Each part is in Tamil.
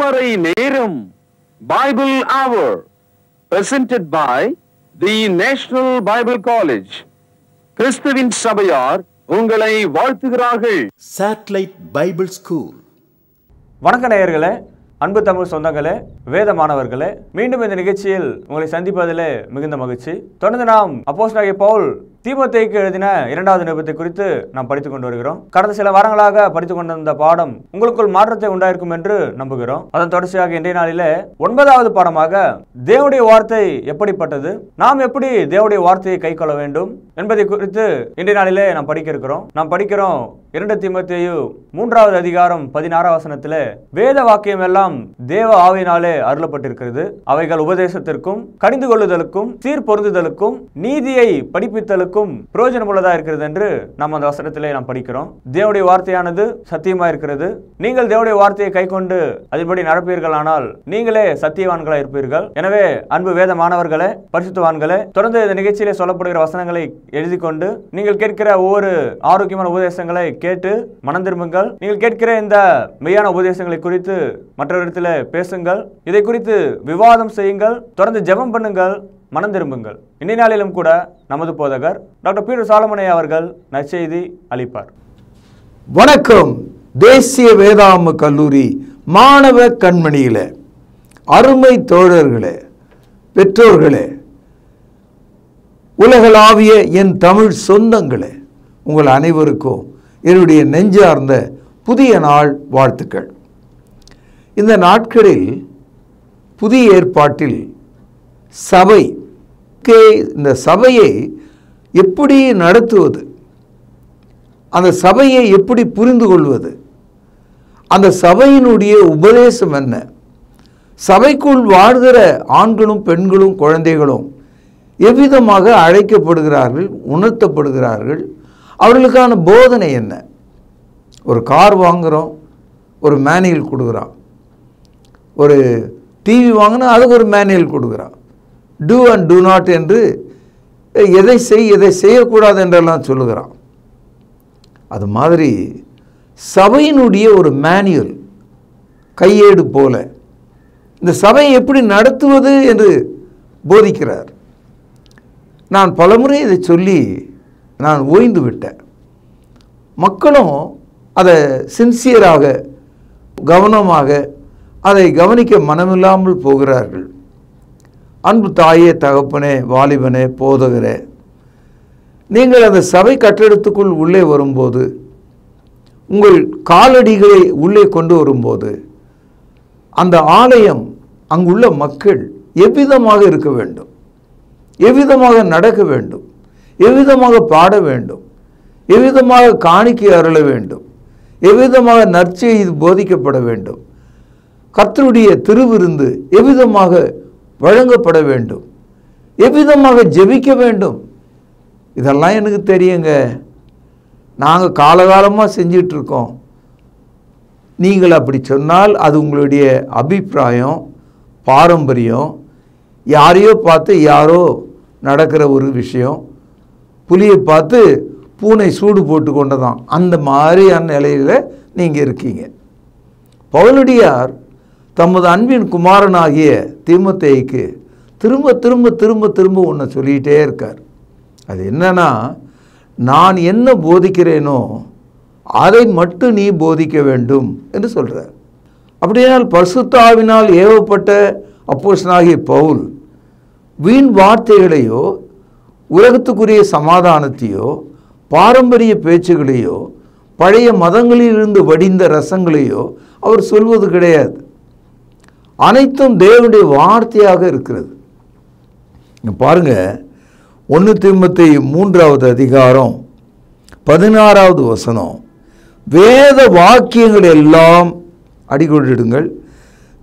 திருமறை நேரம் Bible Hour presented by the National Bible College. கிறிஸ்துவின் சபையார் உங்களை வாழ்த்துகிறார்கள். Satellite Bible School. வணக்க நேயர்களே, அன்பு தமிழ் சொந்தங்களே, வேத மாணவர்களே, மீண்டும் இந்த நிகழ்ச்சியில் உங்களை சந்திப்பதிலே மிகுந்த மகிழ்ச்சி. தொடர்ந்து நாம் அப்போஸ்தலனாகிய பவுல் தீமோத்தேயுக்கு எழுதின 2வது நிருபத்தை குறித்து நாம் படித்துக் கொண்டு வருகிறோம். கடந்த சில வாரங்களாக படித்துக் கொண்டிருந்த பாடம் உங்களுக்குள் மாற்றத்தை உண்டாயிருக்கும் என்று நம்புகிறோம். அதன் தொடர்ச்சியாக இன்றைய நாளிலே 9வது பாடமாக தேவனுடைய வார்த்தை எப்படிப்பட்டது, நாம் எப்படி தேவனுடைய வார்த்தையை கை கொள்ள வேண்டும் என்பதை குறித்து இன்றைய நாளிலே நாம் படிக்க இருக்கிறோம். நாம் படிக்கிறோம் 2 தீமோத்தேயு 3வது அதிகாரம் 16வது வசனத்திலே, வேத வாக்கியம் எல்லாம் தேவ ஆவியினாலே அருளப்பட்டிருக்கிறது, அவைகள் உபதேசத்திற்கும் கடிந்து கொள்ளுதலுக்கும் சீர்பொருந்துதலுக்கும் நீதியை படிப்பித்தலுக்கும் பிரயோஜனமுள்ளதா இருக்கிறது என்று நாம் அந்த வசனத்திலே நாம் படிக்கிறோம். தேவனுடைய வார்த்தையானது சத்தியமா இருக்கிறது. நீங்கள் தேவனுடைய வார்த்தையை கை கொண்டு அதன்படி நடப்பீர்களானால் நீங்களே சத்தியவான்களா இருப்பீர்கள். எனவே அன்பு வேத மாணவர்களே, பரிசுத்தவான்களே, தொடர்ந்து இந்த நிகழ்ச்சியிலே சொல்லப்படுகிற வசனங்களை எழுதி கொண்டு நீங்கள் கேட்கிற ஒவ்வொரு ஆரோக்கியமான உபதேசங்களை கேட்டு மனம் திரும்புங்கள். நீங்கள் கேட்கிற இந்த மெய்யான உபதேசங்களை குறித்து மற்றவரிடத்தில் பேசுங்கள். இதை குறித்து விவாதம் செய்யுங்கள். தொடர்ந்து ஜெபம் பண்ணுங்கள். மனம் திரும்புங்கள். இன்றைய நாளிலும் கூட நமது போதகர் டாக்டர் பீட்டர் சாலமோனே அவர்கள் நற்செய்தி அளிப்பார். வணக்கம். தேசிய வேதாம கல்லூரி மாணவ கண்மணிகளே, அருமை தோழர்களே, பெற்றோர்களே, உலகளாவிய என் தமிழ் சொந்தங்களே, உங்கள் அனைவருக்கும் என்னுடைய நெஞ்சார்ந்த புதிய நாள் வாழ்த்துக்கள். இந்த நாட்களில் புதிய ஏற்பாட்டில் சபை, இந்த சபையை எப்படி நடத்துவது, அந்த சபையை எப்படி புரிந்து கொள்வது, அந்த சபையினுடைய உபதேசம் என்ன, சபைக்குள் வாழ்கிற ஆண்களும் பெண்களும் குழந்தைகளும் எவ்விதமாக அழைக்கப்படுகிறார்கள், உணர்த்தப்படுகிறார்கள், அவர்களுக்கான போதனை என்ன. ஒரு கார் வாங்குகிறோம், ஒரு மேனுவல் கொடுக்குறான். ஒரு டிவி வாங்கினா அதுக்கு ஒரு மேனுவல் கொடுக்குறான். டூ அண்ட் டூ நாட் என்று எதை செய் எதை செய்யக்கூடாது என்றெல்லாம் சொல்லுகிறான். அது மாதிரி சபையினுடைய ஒரு மேனுவல், கையேடு போல இந்த சபையை எப்படி நடத்துவது என்று போதிக்கிறார். நான் பலமுறை இதை சொல்லி நான் ஓய்ந்து விட்டேன். மக்களும் அதை சின்சியராக கவனமாக அதை கவனிக்க மனமில்லாமல் போகிறார்கள். அன்பு தாயே, தகப்பனே, வாலிபனே, போதகரே, நீங்கள் அந்த சபை கட்டடத்துக்குள் உள்ளே வரும்போது, உங்கள் காலடிகளை உள்ளே கொண்டு வரும்போது, அந்த ஆலயம், அங்குள்ள மக்கள் எவ்விதமாக இருக்க வேண்டும், எவ்விதமாக நடக்க வேண்டும், எவ்விதமாக பாட வேண்டும், எவ்விதமாக காணிக்கை அருள வேண்டும், எவ்விதமாக நற்செய்தி போதிக்கப்பட வேண்டும், கர்த்தருடைய திருவிருந்து எவ்விதமாக வழங்கப்பட வேண்டும், எவ்விதமாக ஜெபிக்க வேண்டும், இதெல்லாம் எனக்கு தெரியுங்க. நாங்கள் காலகாலமாக செஞ்சிட்ருக்கோம். நீங்கள் அப்படி சொன்னால் அது உங்களுடைய அபிப்பிராயம், பாரம்பரியம், யாரையோ பார்த்து யாரோ நடக்கிற ஒரு விஷயம். புலியை பார்த்து பூனை சூடு போட்டு கொண்டதான், அந்த மாதிரியான நிலையில் நீங்கள் இருக்கீங்க. பவுலடியார் தமது அன்பின் குமாரனாகிய தீமோத்தேயுக்கு திரும்ப திரும்ப திரும்ப திரும்ப ஒன்று சொல்லிகிட்டே இருக்கார். அது என்னன்னா, நான் என்ன போதிக்கிறேனோ அதை மட்டும் நீ போதிக்க வேண்டும் என்று சொல்கிறார். அப்படியானால் பரிசுத்த ஆவியினால் ஏவப்பட்ட அப்போஸ்தலனாகிய பவுல் வீண் வார்த்தைகளையோ, உலகத்துக்குரிய சமாதானத்தையோ, பாரம்பரிய பேச்சுகளையோ, பழைய மதங்களிலிருந்து வடிந்த ரசங்களையோ அவர் சொல்வது கிடையாது. அனைத்தும் தேவனுடைய வார்த்தையாக இருக்கிறது. பாருங்க, 1 தீமோத்தேயு 3வது அதிகாரம் 16வது வசனம், வேத வாக்கியங்கள் எல்லாம் அடிக்கொண்டிடுங்கள்,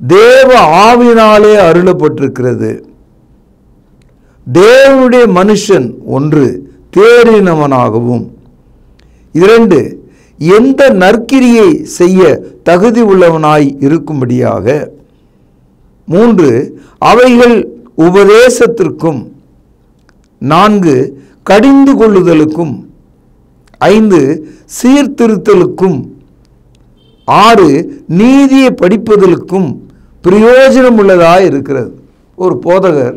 தேவ ஆவியினாலே அருளப்பட்டிருக்கிறது. தேவனுடைய மனுஷன் 1 தேறினவனாகவும் 2 எந்த நற்கிரியை செய்ய தகுதி உள்ளவனாய் இருக்கும்படியாக, 3 அவைகள் உபதேசத்திற்கும், 4 கடிந்து கொள்ளுதலுக்கும், 5 சீர்திருத்தலுக்கும், 6 நீதியை படிப்பதற்கும் பிரயோஜனம் உள்ளதாக இருக்கிறது. ஒரு போதகர்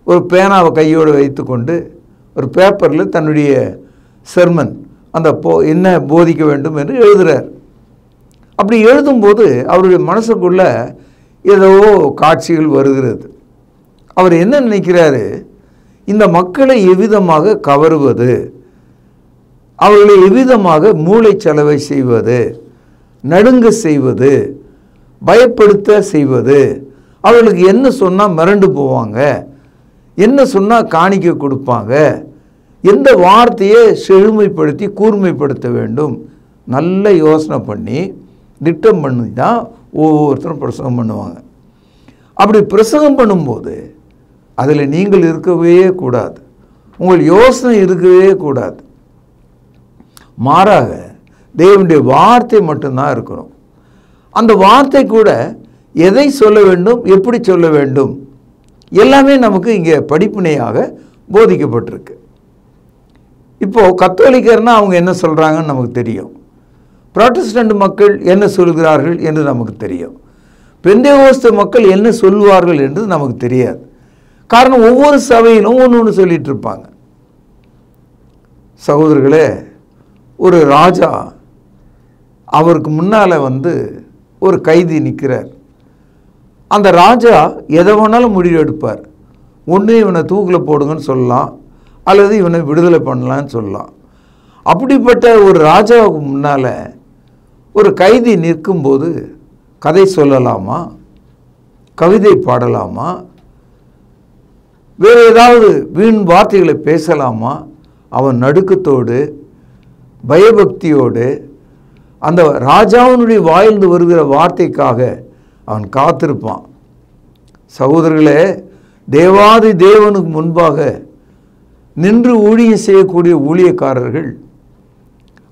ஒரு பேனாவை கையோடு வைத்துக்கொண்டு ஒரு பேப்பரில் தன்னுடைய செர்மன் அந்த என்ன போதிக்க வேண்டும் என்று எழுதுகிறார். அப்படி எழுதும்போது அவருடைய மனசுக்குள்ள ஏதோ காட்சிகள் வருகிறது. அவர் என்ன நினைக்கிறாரு, இந்த மக்களை எவ்விதமாக கவருவது, அவர்களை எவ்விதமாக மூளைச்சலவை செய்வது, நடுங்க செய்வது, பயப்படுத்த செய்வது, அவர்களுக்கு என்ன சொன்னால் மிரண்டு போவாங்க, என்ன சொன்னால் காணிக்க கொடுப்பாங்க, எந்த வார்த்தையை செழுமைப்படுத்தி கூர்மைப்படுத்த வேண்டும், நல்ல யோசனை பண்ணி திட்டம் பண்ணி தான் ஒவ்வொருத்தரும் பிரசங்கம் பண்ணுவாங்க. அப்படி பிரசங்கம் பண்ணும்போது அதில் நீங்கள் இருக்கவே கூடாது, உங்கள் யோசனை இருக்கவே கூடாது. மாறாக தேவனுடைய வார்த்தை மட்டும்தான் இருக்கணும். அந்த வார்த்தை கூட எதை சொல்ல வேண்டும், எப்படி சொல்ல வேண்டும், எல்லாமே நமக்கு இங்கே படிப்பினையாக போதிக்கப்பட்டிருக்கு. இப்போது கத்தோலிக்கர்னால் அவங்க என்ன சொல்கிறாங்கன்னு நமக்கு தெரியும், புராட்டஸ்டன்ட் மக்கள் என்ன சொல்கிறார்கள் என்று நமக்கு தெரியும், பெந்தேகோஸ்து மக்கள் என்ன சொல்வார்கள் என்று நமக்கு தெரியாது. காரணம், ஒவ்வொரு சபையிலும் ஒன்று ஒன்று சொல்லிட்டு இருப்பாங்க. சகோதரர்களே, ஒரு ராஜா அவருக்கு முன்னால் ஒரு கைதி நிற்கிறார். அந்த ராஜா எதை வேணாலும் முடிவு எடுப்பார். ஒன்று இவனை தூக்கில் போடுங்கன்னு சொல்லலாம், அல்லது இவனை விடுதலை பண்ணலான்னு சொல்லலாம். அப்படிப்பட்ட ஒரு ராஜாவுக்கு முன்னால் ஒரு கைதி நிற்கும்போது கதை சொல்லலாமா, கவிதை பாடலாமா, வேறு ஏதாவது வீண் வார்த்தைகளை பேசலாமா? அவன் நடுக்கத்தோடு பயபக்தியோடு அந்த ராஜாவினுடைய வாயிலிருந்து வருகிற வார்த்தைக்காக அவன் காத்திருப்பான். சகோதரர்களே, தேவாதி தேவனுக்கு முன்பாக நின்று ஊழியம் செய்யக்கூடிய ஊழியக்காரர்கள்,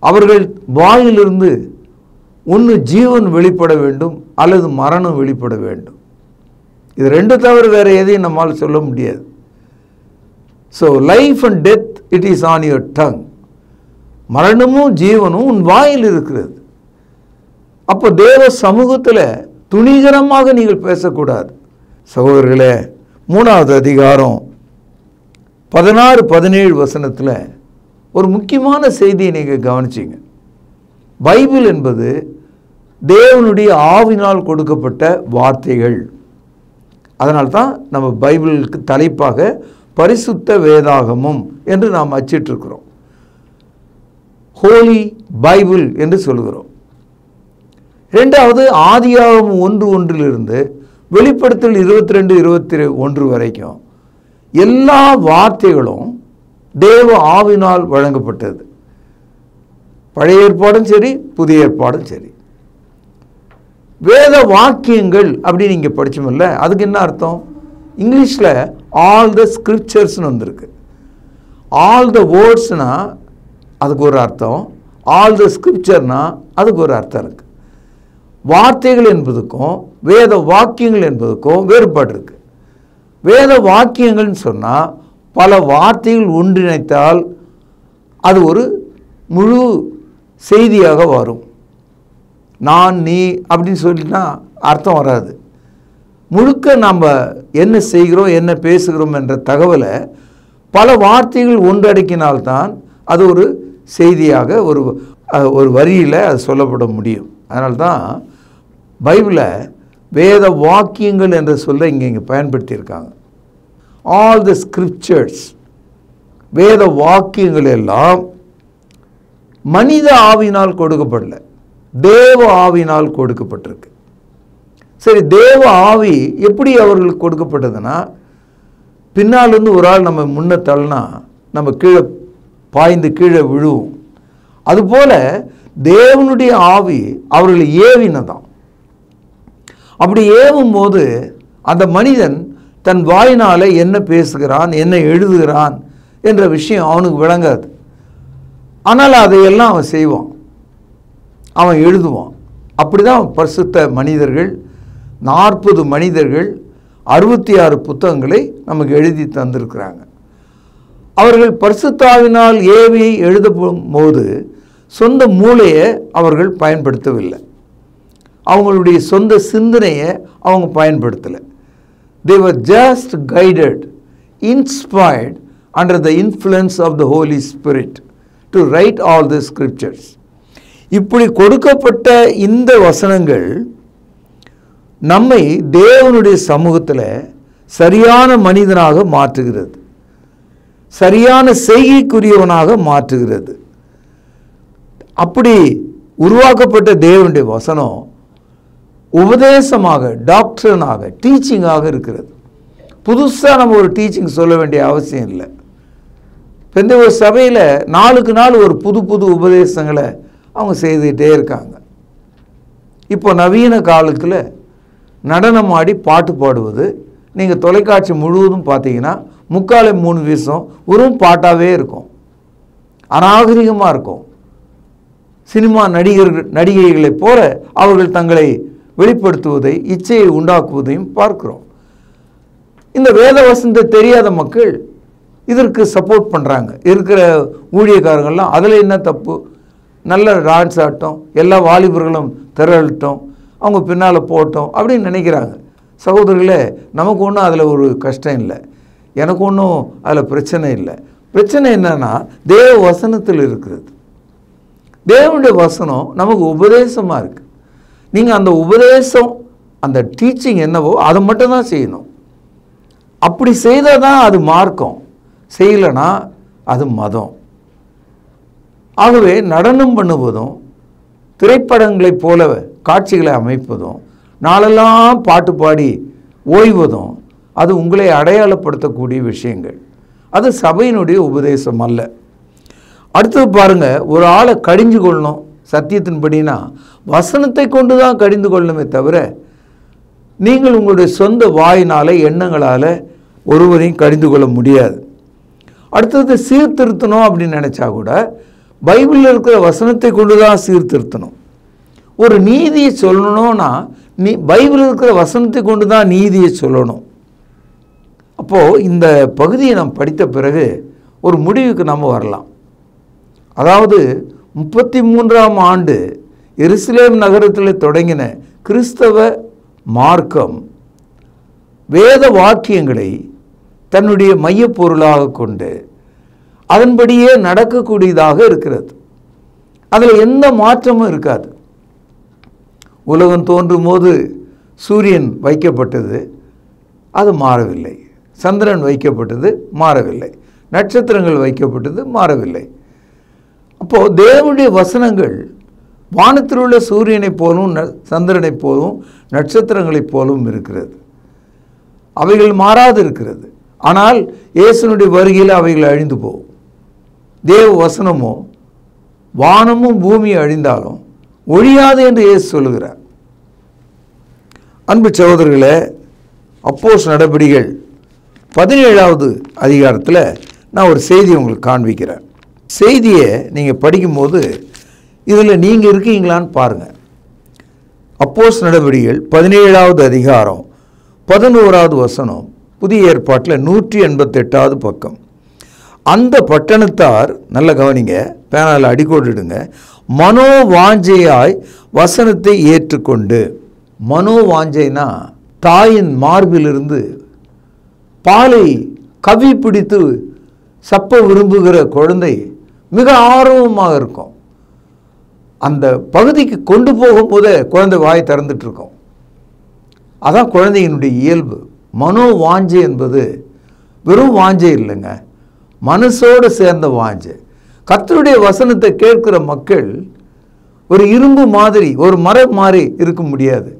அவர்கள் வாயிலிருந்து ஒன்று ஜீவன் வெளிப்பட வேண்டும் அல்லது மரணம் வெளிப்பட வேண்டும். இது ரெண்டு தவிர வேறு எதையும் நம்மால் சொல்ல முடியாது. So life and death it is on your tongue. மரணமும் ஜீவனும் உன் வாயில் இருக்கிறது. அப்போ தேவ சமூகத்தில் துணிகரமாக நீங்கள் பேசக்கூடாது. சகோதரர்களே, 3வது அதிகாரம் 16-17 வசனத்தில் ஒரு முக்கியமான செய்தியை நீங்கள் கவனிச்சிங்க. பைபிள் என்பது தேவனுடைய ஆவினால் கொடுக்கப்பட்ட வார்த்தைகள். அதனால்தான் நம்ம பைபிளுக்கு தலைப்பாக பரிசுத்த வேதாகமம் என்று நாம் அச்சிட்டிருக்கிறோம். ஹோலி பைபிள் என்று சொல்கிறோம். 2வது ஆதியாகமம் 1:1 வெளிப்படுத்தல் 22-21 வரைக்கும் எல்லா வார்த்தைகளும் தேவ ஆவினால் வழங்கப்பட்டது. பழைய ஏற்பாடும் சரி, புதிய ஏற்பாடும் சரி. வேத வாக்கியங்கள் அப்படின்னு நீங்கள் படிச்சோம்ல, அதுக்கு என்ன அர்த்தம்? இங்கிலீஷில் ஆல் த ஸ்கிரிப்சர்ஸ்னு வந்திருக்கு. ஆல் த வேர்ட்ஸ்னா அதுக்கு ஒரு அர்த்தம், ஆல் த ஸ்கிரிப்சர்னா அதுக்கு ஒரு அர்த்தம் இருக்குது. வார்த்தைகள் என்பதுக்கும் வேத வாக்கியங்கள் என்பதுக்கும் வேறுபாடு இருக்குது. வேத வாக்கியங்கள்னு சொன்னால் பல வார்த்தைகள் ஒன்றிணைத்தால் அது ஒரு முழு செய்தியாக வரும். நான், நீ அப்படின்னு சொல்லினா அர்த்தம் வராது. முழுக்க நாம் என்ன செய்கிறோம், என்ன பேசுகிறோம் என்ற தகவலை பல வார்த்தைகள் ஒன்றடக்கினால்தான் அது ஒரு செய்தியாக ஒரு வரியில் அது சொல்லப்பட முடியும். அதனால்தான் பைபிளை வேத வாக்கியங்கள் என்ற சொல்ல இங்கே பயன்படுத்தியிருக்காங்க. ஆல் த ஸ்கிரிப்சர்ஸ், வேத வாக்கியங்கள் எல்லாம் மனித ஆவினால் கொடுக்கப்படல, தேவ ஆவினால் கொடுக்கப்பட்டிருக்கு. சரி, தேவ ஆவி எப்படி அவர்களுக்கு கொடுக்கப்பட்டதுன்னா, பின்னால் இருந்து ஒரு ஆள் நம்ம முன்ன தள்ளினா நம்ம கீழே பாய்ந்து கீழே விழுவோம். அதுபோல தேவனுடைய ஆவி அவர்களை ஏவினதான். அப்படி ஏவும் போது அந்த மனிதன் தன் வாயினால என்ன பேசுகிறான், என்ன எழுதுகிறான் என்ற விஷயம் அவனுக்கு விளங்காது. ஆனால் அதையெல்லாம் அவன் செய்வான், அவன் எழுதுவான். அப்படி தான் பரிசுத்த மனிதர்கள் 40 மனிதர்கள் 66 புத்தகங்களை நமக்கு எழுதி தந்திருக்கிறாங்க. அவர்கள் பரிசுத்தாவினால் ஏவி எழுதும் போது சொந்த மூளையை அவர்கள் பயன்படுத்தவில்லை, அவங்களுடைய சொந்த சிந்தனையை அவங்க பயன்படுத்தலை. They were just guided, inspired under the influence of the Holy Spirit to write all the scriptures. இப்படி கொடுக்கப்பட்ட இந்த வசனங்கள் நம்மை தேவனுடைய சமூகத்தில் சரியான மனிதனாக மாற்றுகிறது, சரியான செய்கைக்குரியவனாக மாற்றுகிறது. அப்படி உருவாக்கப்பட்ட தேவனுடைய வசனம் உபதேசமாக, டாக்டர்னாக, டீச்சிங்காக இருக்கிறது. புதுசாக நம்ம ஒரு டீச்சிங் சொல்ல வேண்டிய அவசியம் இல்லை. இந்த ஒரு சபையில் நாளுக்கு நாள் ஒரு புது புது உபதேசங்களை அவங்க செய்துக்கிட்டே இருக்காங்க. இப்போ நவீன காலத்தில் நடனம் ஆடி பாட்டு பாடுவது, நீங்கள் தொலைக்காட்சி முழுவதும் பார்த்தீங்கன்னா 3/4 வீசம் ஒரு பாட்டாகவே இருக்கும், அநாகரிகமாக இருக்கும். சினிமா நடிகைகளைப் போல அவர்கள் தங்களை வெளிப்படுத்துவதை, இச்சையை உண்டாக்குவதையும் பார்க்கிறோம். இந்த வேத வசனத்தை தெரியாத மக்கள் இதற்கு சப்போர்ட் பண்ணுறாங்க. இருக்கிற ஊழியக்காரங்கள்லாம் அதில் என்ன தப்பு, நல்ல டான்ஸ் ஆட்டம், எல்லா வாலிபர்களும் திரளட்டும், அவங்க பின்னால் போட்டோம் அப்படின்னு நினைக்கிறாங்க. சகோதரர்களே, நமக்கு ஒன்றும் அதில் ஒரு கஷ்டம் இல்லை, எனக்கு ஒன்றும் அதில் பிரச்சனை இல்லை. பிரச்சனை என்னன்னா தேவ வசனத்தில் இருக்கிறது. தேவனுடைய வசனம் நமக்கு உபதேசமாக இருக்குது. நீங்கள் அந்த உபதேசம், அந்த டீச்சிங் என்னவோ அதை மட்டும் தான் செய்யணும். அப்படி செய்தால் தான் அது மார்க்கம், செய்யலைன்னா அது மதம். ஆகவே நடனம் பண்ணுவதும், திரைப்படங்களைப் போல காட்சிகளை அமைப்பதும், நாளெல்லாம் பாட்டு பாடி ஓய்வதும் அது உங்களை அடையாளப்படுத்தக்கூடிய விஷயங்கள். அது சபையினுடைய உபதேசம் அல்ல. அடுத்தது பாருங்க, ஒரு ஆளை கடிஞ்சு கொள்ளணும் சத்தியத்தின்படினா வசனத்தை கொண்டு தான் கடிந்து கொள்ளணுமே தவிர நீங்கள் உங்களுடைய சொந்த வாயினால், எண்ணங்களால் ஒருவரையும் கடிந்து கொள்ள முடியாது. அடுத்தது சீர்திருத்தணும் அப்படின்னு நினச்சா கூட பைபிளில் இருக்கிற வசனத்தை கொண்டு தான் சீர்திருத்தணும். ஒரு நீதியை சொல்லணும்னா பைபிளில் இருக்கிற வசனத்தை கொண்டு தான் நீதியை சொல்லணும். அப்போது இந்த பகுதியை நாம் படித்த பிறகு ஒரு முடிவுக்கு நம்ம வரலாம். அதாவது 33ஆம் ஆண்டு எருசலேம் நகரத்தில் தொடங்கின கிறிஸ்தவ மார்க்கம் வேத வாக்கியங்களை தன்னுடைய மையப்பொருளாக கொண்டு அதன்படியே நடக்கக்கூடியதாக இருக்கிறது. அதில் எந்த மாற்றமும் இருக்காது. உலகம் தோன்றும் போது சூரியன் வைக்கப்பட்டது, அது மாறவில்லை. சந்திரன் வைக்கப்பட்டது, மாறவில்லை. நட்சத்திரங்கள் வைக்கப்பட்டது, மாறவில்லை. அப்போது தேவனுடைய வசனங்கள் வானத்தில் உள்ள சூரியனைப் போலும், சந்திரனைப் போலும், நட்சத்திரங்களைப் போலும் இருக்கிறது. அவைகள் மாறாது இருக்கிறது. ஆனால் இயேசுனுடைய வருகையில் அவைகள் அழிந்து போகும். தேவ வசனமோ வானமும் பூமியும் அழிந்தாலும் ஒழியாது என்று இயேசு சொல்லுகிறார். அன்பு சகோதரர்களே, அப்போஸ்தலர் நடபடிகள் 17வது அதிகாரத்தில் நான் ஒரு செய்தி உங்களுக்கு காண்பிக்கிறேன். செய்தியை நீங்கள் படிக்கும்போது இதில் நீங்கள் இருக்கீங்களான்னு பாருங்கள். அப்போஸ்தலர் நடபடிகள் 17வது அதிகாரம் 11வது வசனம், புதிய ஏற்பாட்டில் 188வது பக்கம். அந்த பட்டணத்தார், நல்ல கவனிங்க, பேனாவில் அடிக்கோடிடுங்க, மனோவாஞ்சையாய் வசனத்தை ஏற்றுக்கொண்டு. மனோவாஞ்சைனா தாயின் மார்பிலிருந்து பாலை கவி பிடித்து சப்ப விரும்புகிற குழந்தை மிக ஆர்வமாக இருக்கும். அந்த பகுதிக்கு கொண்டு போகும்போதே குழந்தை வாய் திறந்துட்டு இருக்கும். அதான் குழந்தையினுடைய இயல்பு. மனோ வாஞ்சை என்பது வெறும் வாஞ்சை இல்லைங்க, மனசோடு சேர்ந்த வாஞ்சை. கர்த்தருடைய வசனத்தை கேட்கிற மக்கள் ஒரு இரும்பு மாதிரி, ஒரு மரம் மாதிரி இருக்க முடியாது.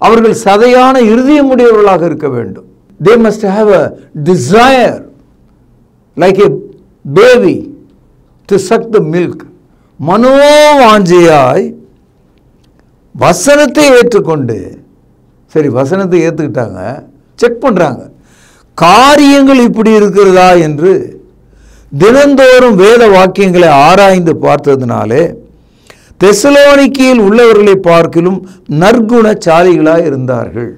அவர்கள் சதையான இருதயமுடையவர்களாக இருக்க வேண்டும். They must have a desire like a baby to suck the milk. மனோவாஞ்சையாய் வசனத்தை ஏற்றுக்கொண்டு. சரி, வசனத்தை ஏற்றுக்கிட்டாங்க, செக் பண்ணுறாங்க காரியங்கள் இப்படி இருக்கிறதா என்று. தினந்தோறும் வேத வாக்கியங்களை ஆராய்ந்து பார்த்ததுனாலே தெசலோனிக்கேயில் உள்ளவர்களை பார்க்கிலும் நற்குணசாலிகளாய் இருந்தார்கள்.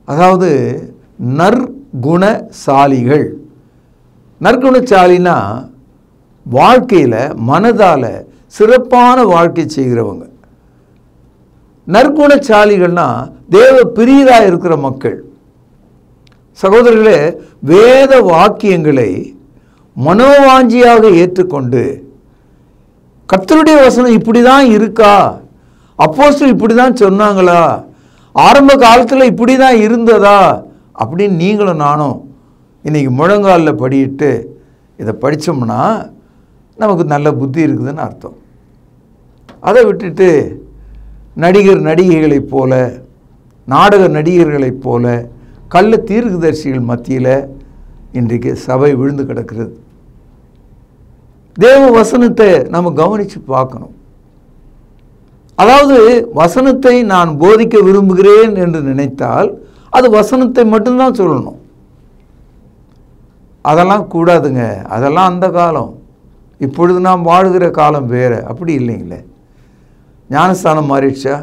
அதாவது நற்குணசாலிகள். நற்குணசாலினா வாழ்க்கையில் மனதால் சிறப்பான வாழ்க்கை செய்கிறவங்க. நற்குணசாலிகள்னா தேவ பிரியராக இருக்கிற மக்கள். சகோதரர்களே, வேத வாக்கியங்களை மனோவாஞ்சியாக ஏற்றுக்கொண்டு கர்த்தருடைய வசனம் இப்படி தான் இருக்கா, அப்போஸ்தலர் இப்படி தான் சொன்னாங்களா, ஆரம்ப காலத்தில் இப்படி தான் இருந்ததா அப்படின்னு நீங்களும் நானும் இன்றைக்கி முழங்காலில் படிட்டு இதை படித்தோம்னா நமக்கு நல்ல புத்தி இருக்குதுன்னு அர்த்தம். அதை விட்டுட்டு நடிகர்களைப் போல, நாடக நடிகர்களைப் போல கள்ள தீர்க்கதரிசிகள் மத்தியில் இன்றைக்கு சபை விழுந்து கிடக்கிறது. தேவ வசனத்தை நம்ம கவனித்து பார்க்கணும். அதாவது வசனத்தை நான் போதிக்க விரும்புகிறேன் என்று நினைத்தால் அது வசனத்தை மட்டும்தான் சொல்லணும். அதெல்லாம் கூடாதுங்க. அதெல்லாம் அந்த காலம். இப்பொழுது நாம் வாழ்கிற காலம் வேறு. அப்படி இல்லைங்களே. ஞானஸ்தானம் மாறிடுச்சா?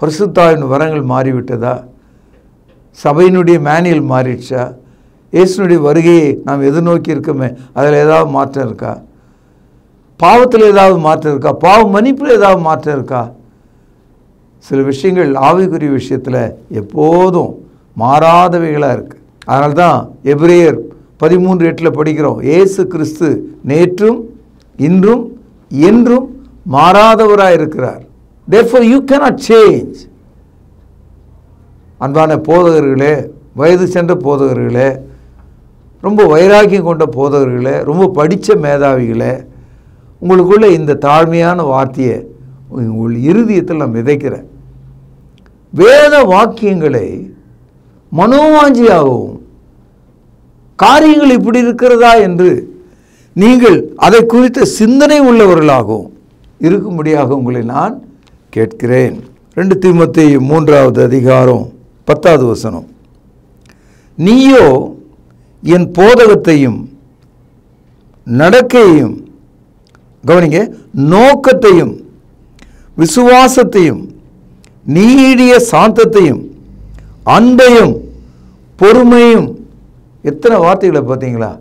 பரிசுத்தாவின் வரங்கள் மாறிவிட்டதா? சபையினுடைய மேனுவல் மாறிடுச்சா? இயேசுனுடைய வருகையை நாம் எதிர்நோக்கி இருக்கோமே, அதில் ஏதாவது மாற்றம் இருக்கா? பாவத்தில் ஏதாவது மாற்றம் இருக்கா? பாவ மன்னிப்பில் ஏதாவது மாற்றம் இருக்கா? சில விஷயங்கள் ஆவிக்குரிய விஷயத்தில் எப்போதும் மாறாதவைகளாக இருக்குது. அதனால தான் எபிரேயர் 13:8 படிக்கிறோம், இயேசு கிறிஸ்து நேற்றும் இன்றும் என்றும் மாறாதவராக இருக்கிறார். Therefore you cannot change. அன்பான போதகர்களே, வயது சென்ற போதகர்களே, ரொம்ப வைராக்கியம் கொண்ட போதகர்களே, ரொம்ப படித்த மேதாவிகளே, உங்களுக்குள்ள இந்த தாழ்மையான வார்த்தையை உங்கள் இருதயத்தில் நான் விதைக்கிறேன். வேத வாக்கியங்களை மனோவாஞ்சியாகவும் காரியங்கள் இப்படி இருக்கிறதா என்று நீங்கள் அதை குறித்த சிந்தனை உள்ளவர்களாகவும் இருக்கும்படியாக உங்களை நான் கேட்கிறேன். 2 தீமோத்தேயு 3:10 நீயோ என் போதகத்தையும் நடக்கையையும், கவனிங்க, நோக்கத்தையும் விசுவாசத்தையும் நீடிய சாந்தத்தையும் அன்பையும் பொறுமையும், எத்தனை வார்த்தைகளை பார்த்தீங்களா?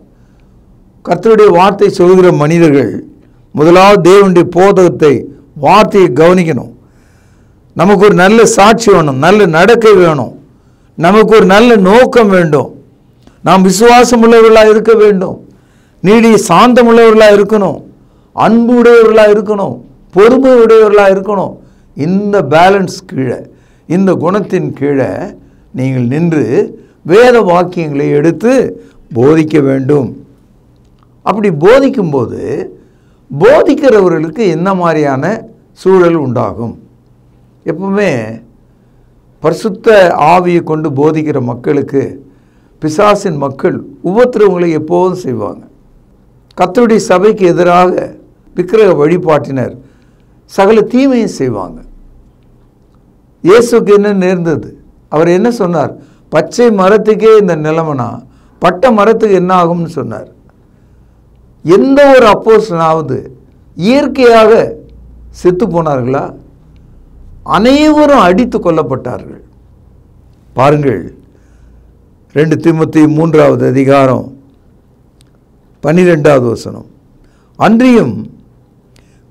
கர்த்தருடைய வார்த்தை சொல்கிற மனிதர்கள் முதலாவது தேவனுடைய போதகத்தை, வார்த்தையை கவனிக்கணும். நமக்கு ஒரு நல்ல சாட்சி வேணும், நல்ல நடக்கை வேணும், நமக்கு ஒரு நல்ல நோக்கம் வேண்டும், நாம் விசுவாசம் உள்ளவர்களாக இருக்க வேண்டும், நீடிய சாந்தம் உள்ளவர்களாக இருக்கணும், அன்பு உடையவர்களாக இருக்கணும், பொறுமை உடையவர்களாக இருக்கணும். இந்த பேலன்ஸ் கீழே, இந்த குணத்தின் கீழே நீங்கள் நின்று வேத வாக்கியங்களை எடுத்து போதிக்க வேண்டும். அப்படி போதிக்கும்போது போதிக்கிறவர்களுக்கு என்ன மாதிரியான சூழல் உண்டாகும்? எப்பவுமே பரிசுத்த ஆவியை கொண்டு போதிக்கிற மக்களுக்கு பிசாசின் மக்கள் உபத்திரவங்களை எப்போதும் செய்வாங்க. கர்த்தருடைய சபைக்கு எதிராக விக்கிரக வழிபாட்டினர் சகல தீமையும் செய்வாங்க. இயேசுக்கு என்ன நேர்ந்தது? அவர் என்ன சொன்னார்? பச்சை மரத்துக்கே இந்த நிலைமைனா பட்ட மரத்துக்கு என்ன ஆகும்னு சொன்னார். எந்த ஒரு அப்போஸ்தலனாவது இயற்கையாக செத்து போனார்களா? அனைவரும் அடித்து கொல்லப்பட்டார்கள். பாருங்கள், 2 தீமோத்தேயு 3:12 அன்றியும்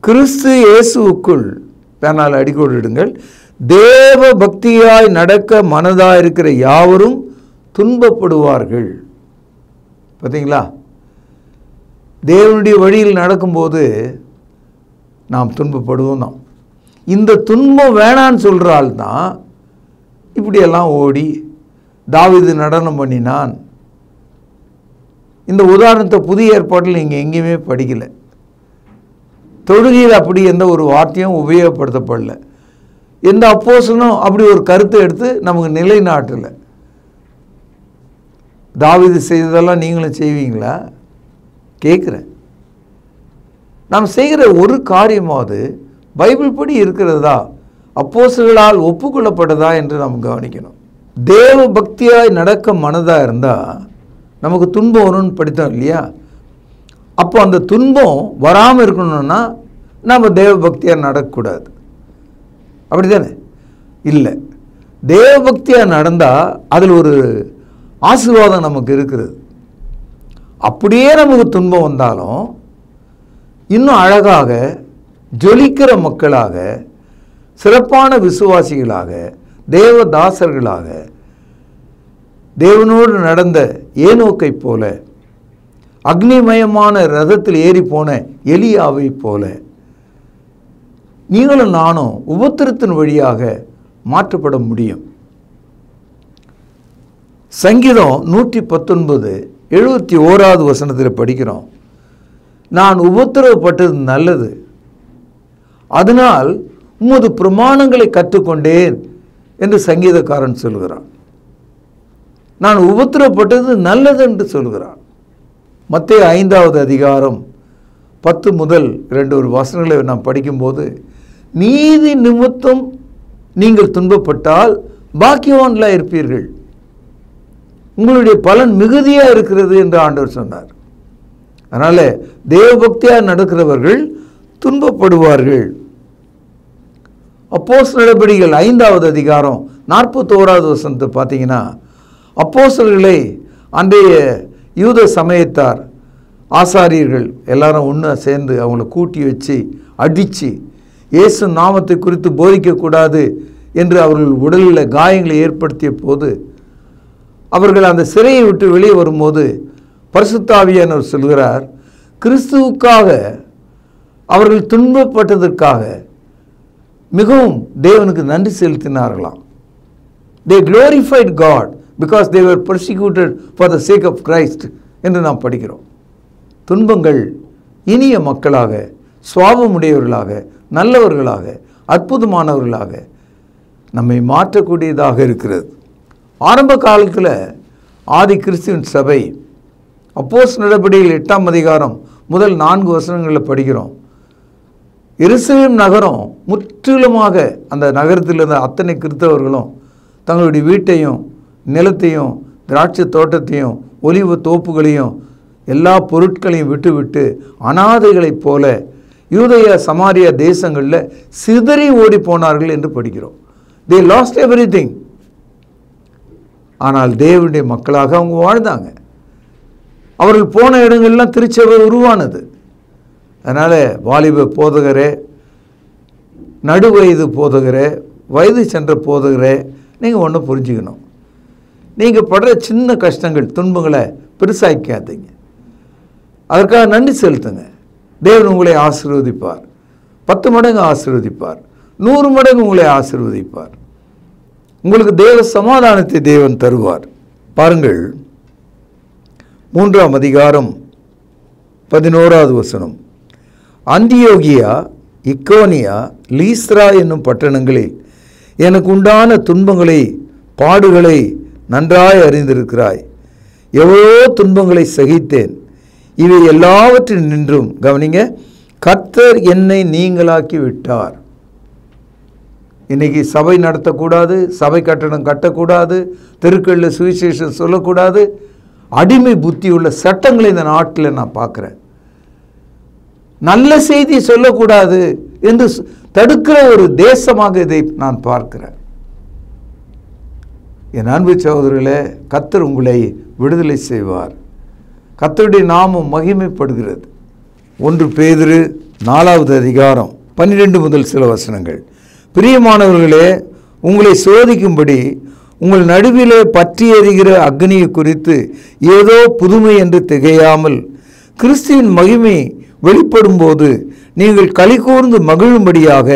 கிறிஸ்து இயேசுவுக்குள், பேனால் அடிக்கோடிடுங்கள், தேவ பக்தியாய் நடக்க மனதாய் இருக்கிற யாவரும் துன்பப்படுவார்கள். பார்த்தீங்களா? தேவனுடைய வழியில் நடக்கும்போது நாம் துன்பப்படுவோம் தான். இந்த துன்பம் வேணான்னு சொல்கிறாள் தான் இப்படியெல்லாம் ஓடி தாவீது நடனம் பண்ணினான். இந்த உதாரணத்தை புதிய ஏற்பாட்டில் நீங்கள் எங்கேயுமே படிக்கலை. தொழுகையில் அப்படி எந்த ஒரு வார்த்தையும் உபயோகப்படுத்தப்படல. எந்த அப்போஸ்தலனும் அப்படி ஒரு கருத்தை எடுத்து நமக்கு நிலைநாட்டலை. தாவீது செய்ததெல்லாம் நீங்களும் செய்வீங்களா? கேட்குறேன். நாம் செய்கிற ஒரு காரியமாவது பைபிள் படி இருக்கிறதா, அப்போஸ்தலர்களால் ஒப்புக்கொள்ளப்பட்டதா என்று நாம் கவனிக்கணும். தேவ பக்தியாய் நடக்க மனதாக இருந்தால் நமக்கு துன்பம் வரும்னு படித்தோம் இல்லையா? அப்போ அந்த துன்பம் வராமல் இருக்கணும்னா நம்ம தேவ பக்தியாக நடக்கக்கூடாது. அப்படி தானே? இல்லை, தேவ பக்தியாக நடந்தால் அதில் ஒரு ஆசீர்வாதம் நமக்கு இருக்கிறது. அப்படியே நமக்கு துன்பம் வந்தாலும் இன்னும் அழகாக ஜொலிக்கிற மக்களாக சிறப்பான விசுவாசிகளாக, தேவதாசர்களாக, தேவனோடு நடந்த ஏனோக்கை போல, அக்னிமயமான ரதத்தில் ஏறி போன எலியாவை போல நீங்களும் நானும் உபத்திரத்தின் வழியாக மாற்றப்பட முடியும். சங்கீதம் 119 71வது வசனத்தில் படிக்கிறோம், நான் உபத்திரவப்பட்டது நல்லது, அதனால் உமது பிரமாணங்களை கற்றுக்கொண்டேன் என்று சங்கீதக்காரன் சொல்கிறான். நான் உபத்திரவப்பட்டது நல்லது என்று சொல்கிறான். மத்தேயு 5வது அதிகாரம் 10 முதல் 2 வசனங்களை நாம் படிக்கும்போது, நீதி நிமித்தம் நீங்கள் துன்பப்பட்டால் பாக்கியவான்களாக இருப்பீர்கள், உங்களுடைய பலன் மிகுதியாக இருக்கிறது என்று ஆண்டவர் சொன்னார். அதனால் தேவபக்தியாக நடக்கிறவர்கள் துன்பப்படுவார்கள். அப்போஸ்தலர் நடபடிகள் 5வது அதிகாரம் 41வது வசனத்தை பார்த்தீங்கன்னா, அப்போஸ்தலர்களை அன்றைய யூத சமயத்தார் ஆசாரியர்கள் எல்லாரும் ஒன்று சேர்ந்து அவங்கள கூட்டி வச்சு அடித்து இயேசு நாமத்தை குறித்து போதிக்கக்கூடாது என்று அவர்கள் உடலில் காயங்களை ஏற்படுத்திய போது, அவர்கள் அந்த சிறையை விட்டு வெளியே வரும்போது பரிசுத்த ஆவியானவர் சொல்கிறார், கிறிஸ்துவுக்காக அவர்கள் துன்பப்பட்டதற்காக மிகவும் தேவனுக்கு நன்றி செலுத்தினார்களாம். They glorified God because they were persecuted for the sake of Christ என்று நாம் படிக்கிறோம். துன்பங்கள் இனிய மக்களாக, சுவாபமுடையவர்களாக, நல்லவர்களாக, அற்புதமானவர்களாக நம்மை மாற்றக்கூடியதாக இருக்கிறது. ஆரம்ப காலத்தில் ஆதி கிறிஸ்துவின் சபை அப்போஸ்தலர் நடபடிகள் 8ஆம் அதிகாரம் முதல் 4 வசனங்களில் படிக்கிறோம், எருசலேம் நகரம் முற்றிலுமாக, அந்த நகரத்தில் இருந்த அத்தனை கிறிஸ்தவர்களும் தங்களுடைய வீட்டையும் நிலத்தையும் திராட்சை தோட்டத்தையும் ஒலிவ தோப்புகளையும் எல்லா பொருட்களையும் விட்டுவிட்டு அனாதைகளைப் போல யூதேயா சமாரியா தேசங்களில் சிதறி ஓடி போனார்கள் என்று படிக்கிறோம். they lost everything. ஆனால் தேவனுடைய மக்களாக அவங்க வாழ்ந்தாங்க. அவர்கள் போன இடங்கள்லாம் திருச்சபை உருவானது. அதனால் வாலிப போதகரே, நடுவயது போதகரே, வயது சென்ற போதகரே, நீங்கள் ஒன்று புரிஞ்சுக்கணும், நீங்கள் படுற சின்ன கஷ்டங்கள் துன்பங்களை பெருசாக்காதீங்க, அதற்காக நன்றி செலுத்துங்க. தேவன் உங்களை ஆசீர்வதிப்பார், 10 மடங்கு ஆசீர்வதிப்பார், 100 மடங்கு உங்களை ஆசீர்வதிப்பார். உங்களுக்கு தேவ சமாதானத்தை தேவன் தருவார். பாருங்கள், 3ஆம் அதிகாரம் 11வது வசனம், அந்தியோகியா, இக்கோனியா, லீஸ்ரா என்னும் பட்டணங்களில் எனக்கு உண்டான துன்பங்களை பாடுகளை நன்றாய் அறிந்திருக்கிறாய். எவ்வளோ துன்பங்களை சகித்தேன், இவை எல்லாவற்றின் நின்றும் கவனிங்க, கர்த்தர் என்னை நீங்களாக்கி விட்டார். இன்னைக்கு சபை நடத்தக்கூடாது, சபை கட்டணம் கட்டக்கூடாது, தெருக்களில் சுவிசேஷம் சொல்லக்கூடாது, அடிமை புத்தி உள்ள சட்டங்களை இந்த நாட்டில் நான் பார்க்குறேன். நல்ல செய்தி சொல்லக்கூடாது என்று தடுக்கிற ஒரு தேசமாக இதை நான் பார்க்கிறேன். என் அன்பு சகோதரர்களே, கர்த்தர் உங்களை விடுதலை செய்வார். கர்த்தருடைய நாமம் மகிமைப்படுகிறது. 1 பேதுரு 4வது அதிகாரம் 12 முதல் சில வசனங்கள், பிரியமானவர்களே, உங்களை சோதிக்கும்படி உங்கள் நடுவிலே பற்றி எரிகிற அக்னியை குறித்து ஏதோ புதுமை என்று திகையாமல் கிறிஸ்துவின் மகிமை வெளிப்படும் போது நீங்கள் களி கூர்ந்து மகிழும்படியாக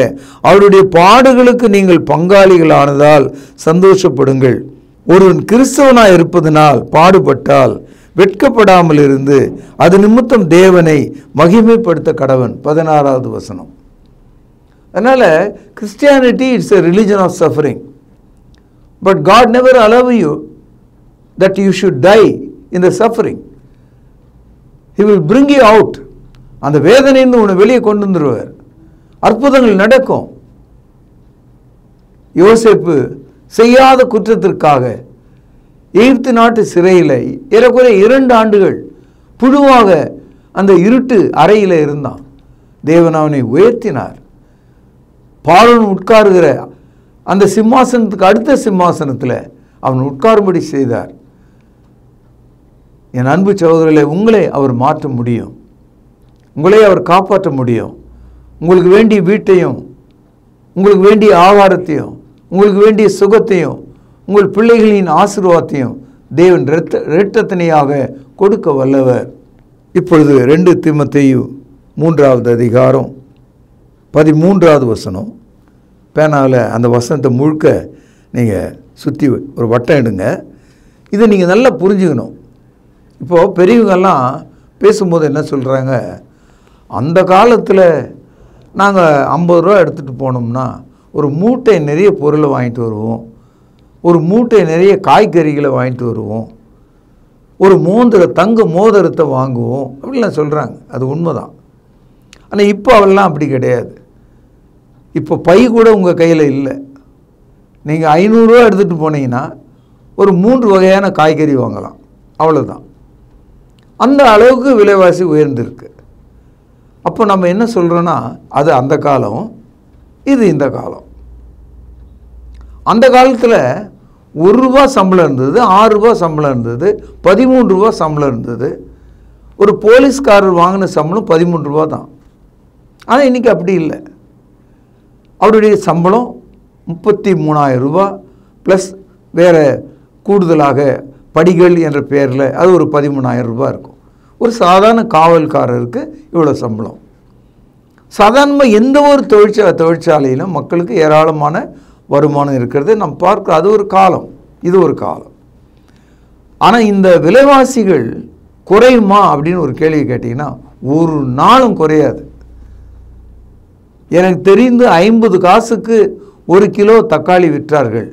அவருடைய பாடுகளுக்கு நீங்கள் பங்காளிகளானதால் சந்தோஷப்படுங்கள். ஒருவன் கிறிஸ்தவனாய் இருப்பதனால் பாடுபட்டால் வெட்கப்படாமல் இருந்து அது நிமித்தம் தேவனை மகிமைப்படுத்த கடவன். 16வது வசனம். அதனால் Christianity it's a religion of suffering. But God never allow you that you should die in the suffering. He will bring you out. அந்த வேதனையிலிருந்து உன்னை வெளியே கொண்டு வந்துடுவார். அற்புதங்கள் நடக்கும். யோசேப்பு செய்யாத குற்றத்திற்காக எகிப்து நாட்டு சிறையில் ஏறக்குறைய 2 ஆண்டுகள் புழுவாக அந்த இருட்டு அறையில் இருந்தான். தேவன் அவனை உயர்த்தினார். பார்வோன் உட்காருகிற அந்த சிம்மாசனத்துக்கு அடுத்த சிம்மாசனத்தில் அவன் உட்காரும்படி செய்தார். என் அன்பு சகோதரர்களே, உங்களை அவர் மாற்ற முடியும், உங்களை அவர் காப்பாற்ற முடியும். உங்களுக்கு வேண்டிய வீட்டையும் உங்களுக்கு வேண்டிய ஆகாரத்தையும், உங்களுக்கு வேண்டிய சுகத்தையும், உங்கள் பிள்ளைகளின் ஆசீர்வாதத்தையும் தேவன் இரட்டத்தனையாக கொடுக்க வல்லவர். இப்பொழுது 2 தீமோத்தேயு 3வது அதிகாரம் 13வது வசனம். பேனாவில் அந்த வசனத்தை முழுக்க நீங்கள் சுற்றி ஒரு வட்டம் எடுங்க. இதை நீங்கள் நல்லா புரிஞ்சுக்கணும். இப்போது பெரியவங்கெல்லாம் பேசும்போது என்ன சொல்கிறாங்க, அந்த காலத்தில் நாங்கள் 50 ரூபா எடுத்துகிட்டு போனோம்னா ஒரு மூட்டை நிறைய பொருளை வாங்கிட்டு வருவோம், ஒரு மூட்டை நிறைய காய்கறிகளை வாங்கிட்டு வருவோம், ஒரு தங்க மோதிரத்தை வாங்குவோம் அப்படிலாம் சொல்கிறாங்க. அது உண்மைதான். ஆனால் இப்போ அவெல்லாம் அப்படி கிடையாது. இப்போ பை கூட உங்கள் கையில் இல்லை. நீங்கள் 500 ரூபா எடுத்துகிட்டு போனீங்கன்னா ஒரு 3 வகையான காய்கறி வாங்கலாம், அவ்வளோதான். அந்த அளவுக்கு விலைவாசி உயர்ந்திருக்கு. அப்போ நம்ம என்ன சொல்கிறோன்னா, அது அந்த காலம், இது இந்த காலம். அந்த காலத்தில் 1 ரூபா சம்பளம் இருந்தது, 6 ரூபா சம்பளம் இருந்தது, 13 ரூபா சம்பளம் இருந்தது. ஒரு போலீஸ்காரர் வாங்கின சம்பளம் 13 ரூபா தான். ஆனால் இன்றைக்கி அப்படி இல்லை. அவருடைய சம்பளம் 33,000 ரூபா ப்ளஸ் வேறு கூடுதலாக படிகள் என்ற பெயரில் அது ஒரு 13,000 ரூபா இருக்கும். ஒரு சாதாரண காவல்காரருக்கு இவ்வளோ சம்பளம். சாதாரணமாக எந்த ஒரு தொழிற்சாலையிலும் மக்களுக்கு ஏராளமான வருமானம் இருக்கிறது நம்ம பார்க்க. அது ஒரு காலம், இது ஒரு காலம். ஆனால் இந்த விலைவாசிகள் குறையுமா அப்படின்னு ஒரு கேள்வி கேட்டிங்கன்னா ஒரு நாளும் குறையாது. எனக்கு தெரிந்து 50 காசுக்கு 1 கிலோ தக்காளி விற்றார்கள்.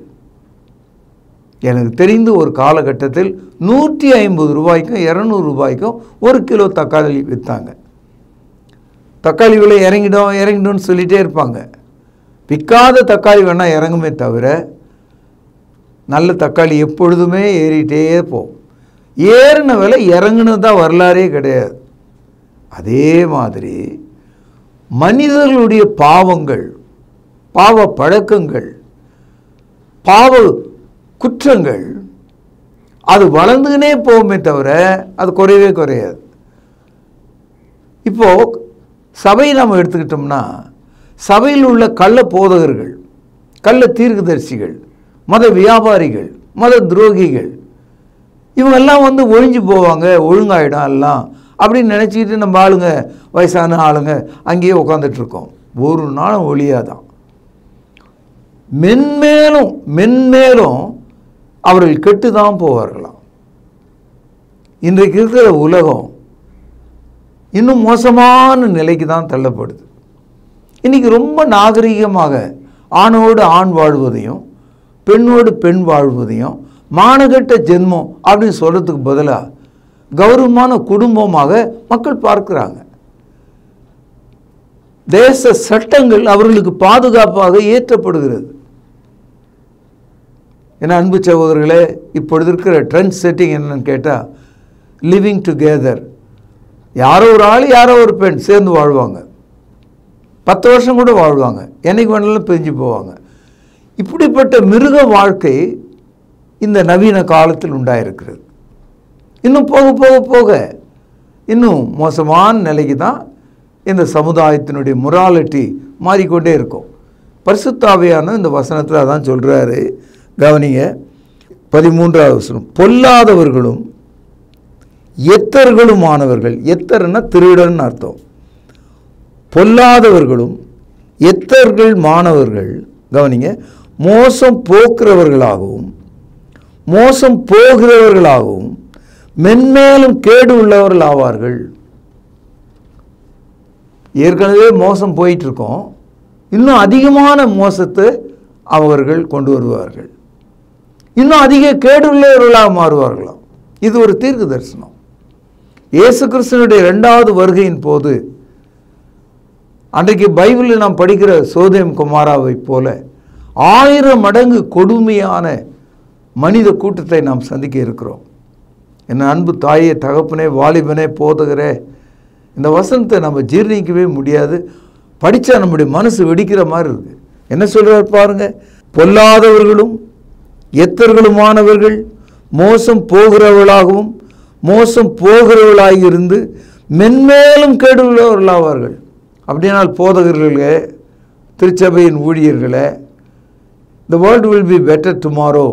எனக்கு தெரிந்து ஒரு காலகட்டத்தில் 150 ரூபாய்க்கும் 200 ரூபாய்க்கும் 1 கிலோ தக்காளி விற்றாங்க. தக்காளி விலை இறங்கிடும்னு சொல்லிகிட்டே இருப்பாங்க. விற்காத தக்காளி வேணால் இறங்குமே தவிர நல்ல தக்காளி எப்பொழுதுமே ஏறிட்டே போகும். ஏறின விலை இறங்குனது தான் வரலாறே கிடையாது. அதே மாதிரி மனிதர்களுடைய பாவங்கள், பாவ பழக்கங்கள், பாவ குற்றங்கள் அது வளர்ந்துக்கினே போகுமே தவிர அது குறையவே குறையாது. இப்போது சபையை நம்ம எடுத்துக்கிட்டோம்னா சபையில் உள்ள கள்ள போதகர்கள், கள்ள தீர்க்கதரிசிகள், மத வியாபாரிகள், மத துரோகிகள் இவங்கெல்லாம் ஒழிஞ்சு போவாங்க, ஒழுங்காயிடும் எல்லாம் அப்படின்னு நினச்சிக்கிட்டு நம்ம ஆளுங்க, வயசான ஆளுங்க அங்கேயே உட்காந்துட்ருக்கோம். ஒரு நாளும் ஒழியாதான். மென்மேலும் மென்மேலும் அவர்கள் கெட்டு தான் போவார்களாம். இன்றைக்கு இருக்கிற உலகம் இன்னும் மோசமான நிலைக்கு தான் தள்ளப்படுது. இன்றைக்கி ரொம்ப நாகரிகமாக ஆணோடு ஆண் வாழ்வதையும் பெண்ணோடு பெண் வாழ்வதையும் மானகெட்ட ஜென்மம் அப்படின்னு சொல்கிறதுக்கு பதிலாக கௌரவமான குடும்பமாக மக்கள் பார்க்குறாங்க. தேச சட்டங்கள் அவர்களுக்கு பாதுகாப்பாக ஏற்றப்படுகிறது. ஏன்னா அன்பு சகோதரர்களே, இப்பொழுது இருக்கிற ட்ரெண்ட் செட்டிங் என்னன்னு கேட்டால் லிவிங் டுகெதர். யாரோ ஒரு ஆள் யாரோ ஒரு பெண் சேர்ந்து வாழ்வாங்க, 10 வருஷம் கூட வாழ்வாங்க, என்னைக்கு வேணாலும் பிரிஞ்சு போவாங்க. இப்படிப்பட்ட மிருக வாழ்க்கை இந்த நவீன காலத்தில் உண்டாயிருக்கிறது. இன்னும் போக போக போக இன்னும் மோசமான நிலைக்கு தான் இந்த சமுதாயத்தினுடைய மொராலிட்டி மாறிக்கொண்டே இருக்கும். பரிசுத்த ஆவியானவர் இந்த வசனத்தில் அதான் சொல்கிறாரு. கவனிங்க, 13வது வசனம். பொல்லாதவர்களும் எத்தர்களுமானவர்கள், எத்தர்னா திருடன்னு அர்த்தம். பொல்லாதவர்களும் எத்தர்கள் மாணவர்கள், கவனிங்க, மோசம் போக்குறவர்களாகவும் மோசம் போகிறவர்களாகவும் மென்மேலும் கேடு உள்ளவர்கள் ஆவார்கள். ஏற்கனவே மோசம் போயிட்டுருக்கோம், இன்னும் அதிகமான மோசத்தை அவர்கள் கொண்டு வருவார்கள், இன்னும் அதிக கேடு உள்ளவர்களாக மாறுவார்களாம். இது ஒரு தீர்க்க தரிசனம். இயேசு கிறிஸ்துவினுடைய 2வது வருகையின் போது அன்றைக்கு பைபிளில் நாம் படிக்கிற சோதேம் குமாராவை போல 1000 மடங்கு கொடுமையான மனித கூட்டத்தை நாம் சந்திக்க இருக்கிறோம். என்ன அன்பு தாயே, தகப்பனே, வாலிபனே, போதகரே, இந்த வசனத்தை நம்ம ஜீர்ணிக்கவே முடியாது. படித்தா நம்முடைய மனசு வெடிக்கிற மாதிரி இருக்குது. என்ன சொல்கிறார் பாருங்க. பொல்லாதவர்களும் எத்தர்களுமானவர்கள் மோசம் போகிறவர்களாகவும் மோசம் போகிறவர்களாக இருந்து மென்மேலும் கேடு உள்ளவர்களாவார்கள். அப்படினால் போதகர்களே, திருச்சபையின் ஊழியர்களை, the world will be better tomorrow,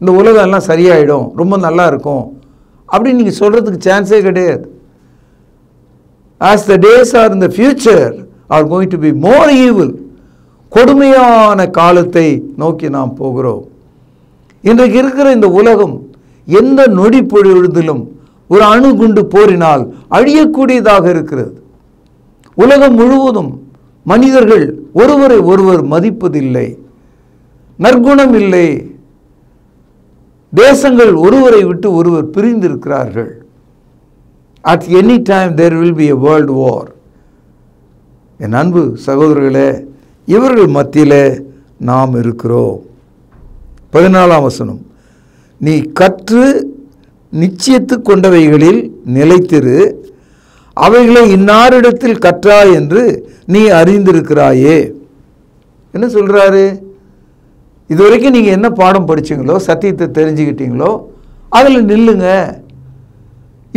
இந்த உலகம் எல்லாம் சரியாயிடும், ரொம்ப நல்லா இருக்கும் அப்படின்னு நீங்கள் சொல்கிறதுக்கு சான்ஸே கிடையாது. as the days are in the future are going to be more evil, கொடுமையான காலத்தை நோக்கி நாம் போகிறோம். இன்றைக்கு இருக்கிற இந்த உலகம் எந்த நொடி பொழுதிலும் ஒரு அணுகுண்டு போரினால் அழியக்கூடியதாக இருக்கிறது. உலகம் முழுவதும் மனிதர்கள் ஒருவரை ஒருவர் மதிப்பதில்லை, நற்குணம் இல்லை, தேசங்கள் ஒருவரை விட்டு ஒருவர் பிரிந்திருக்கிறார்கள். at any time there will be a world war. என் அன்பு சகோதரர்களே, இவர்கள் மத்தியிலே நாம் இருக்கிறோம். 14ஆம் வசனம், நீ கற்று நிச்சயித்து கொண்டவைகளில் நிலைத்திரு, அவைகளை இன்னாரிடத்தில் கற்றாய் என்று நீ அறிந்திருக்கிறாயே. என்ன சொல்கிறாரு? இதுவரைக்கும் நீங்கள் என்ன பாடம் படிச்சீங்களோ, சத்தியத்தை தெரிஞ்சுக்கிட்டீங்களோ, அதில் நில்லுங்க.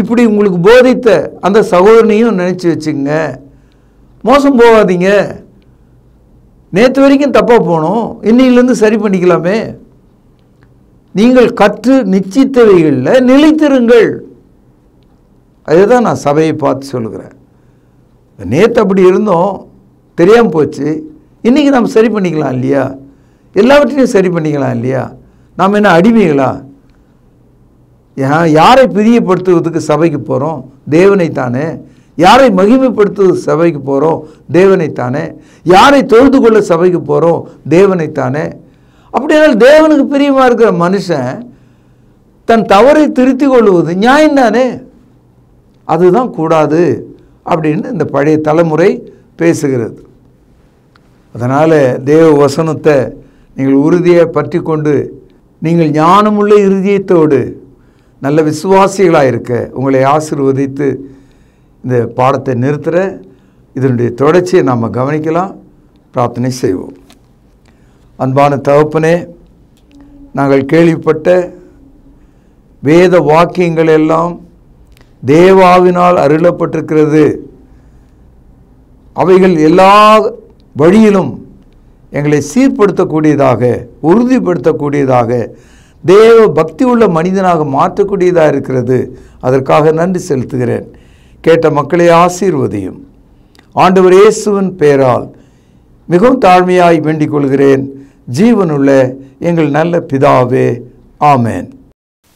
இப்படி உங்களுக்கு போதித்த அந்த சகோதரனையும் நினச்சி வச்சுங்க. மோசம் போகாதீங்க. நேற்று வரைக்கும் தப்பாக போனோம், இன்னையிலேருந்து சரி பண்ணிக்கலாமே. நீங்கள் கற்று நிச்சயித்தவைகளில் நிலைத்திருங்கள். அதுதான் நான் சபையை பார்த்து சொல்லுகிறேன். நேற்று அப்படி இருந்தோம், தெரியாமல் போச்சு, இன்றைக்கி நாம் சரி பண்ணிக்கலாம் இல்லையா? எல்லாவற்றையும் சரி பண்ணிக்கலாம் இல்லையா? நாம் என்ன அடிமைகளா? யாரை பிரியப்படுத்துவதற்கு சபைக்கு போகிறோம்? தேவனைத்தானே. யாரை மகிமைப்படுத்துவது சபைக்கு போகிறோம்? தேவனைத்தானே. யாரை தொழுது கொள்ள சபைக்கு போகிறோம்? தேவனைத்தானே. அப்படியானால் தேவனுக்கு பிரியமாக இருக்கிற மனுஷன் தன் தவறை திருத்திக் கொள்வது நியாயம்தானே. அதுதான் கூடாது அப்படின்னு இந்த பழைய தலைமுறை பேசுகிறது. அதனால் தேவ வசனத்தை நீங்கள் உறுதியை பற்றி கொண்டு நீங்கள் ஞானமுள்ள இருதயத்தோடு நல்ல விசுவாசிகளாக இருக்க உங்களை ஆசீர்வதித்து இந்த பாடத்தை நிறுத்துகிற. இதனுடைய தொடர்ச்சியை நாம் கவனிக்கலாம். பிரார்த்தனை செய்வோம். அன்பான தகப்பனே, நாங்கள் கேள்விப்பட்ட வேத வாக்கியங்கள் எல்லாம் தேவாவினால் அருளப்பட்டிருக்கிறது. அவைகள் எல்லா வழியிலும் எங்களை சீர்படுத்தக்கூடியதாக, உறுதிப்படுத்தக்கூடியதாக, தேவ பக்தி உள்ள மனிதனாக மாற்றக்கூடியதாக இருக்கிறது. அதற்காக நன்றி செலுத்துகிறேன். கேட்ட மக்களை ஆசீர்வதியும். ஆண்டவர் இயேசுவின் பெயரால் மிகவும் தாழ்மையாய் வேண்டிக் கொள்கிறேன். ஜீவனுள்ள எங்கள் நல்ல பிதாவே, ஆமென்.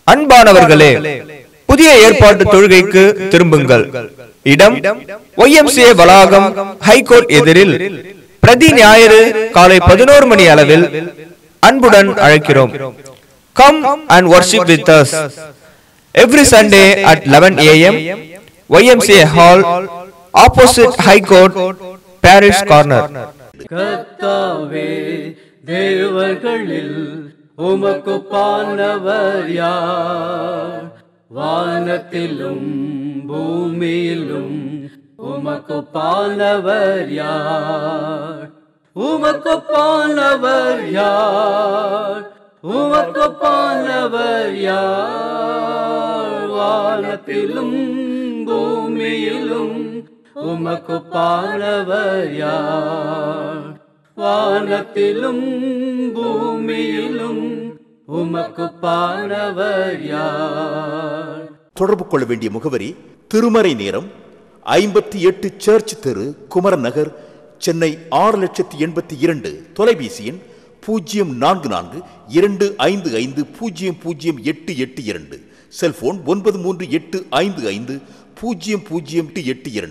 அன்பானவர்களே, புதிய ஏற்பாட்டு தொழுகைக்கு திரும்புங்கள். இடம் YMCA வளாகம், ஹைகோர்ட் எதிரில், பிரதி ஞாயிறு காலை 11 மணி அளவில் அன்புடன் அழைக்கிறோம். Come and worship with us every Sunday at 11 AM, YMCA Hall, opposite High Court, Parish Corner. கர்த்தாவே, தேவர்களில் உமக்கு பானவர் யார்? வானத்திலும் பூமியிலும் உமக்கு பானவர் யார்? உமக்கு பானவர் யார்? உமக்கு பானவர் யார்? வானத்திலும் பூமியிலும் உமக்கு பானவர் யார்? வானத்திலும் பூமியிலும் உமக்கு பானவர் யார்? தொடர்பு கொள்ள வேண்டிய முகவரி: திருமறை நேரம், 58 சர்ச் தெரு, குமரன் நகர், சென்னை 6,82,000. தொலைபேசி எண் 044255008882. செல்போன் 9385500882.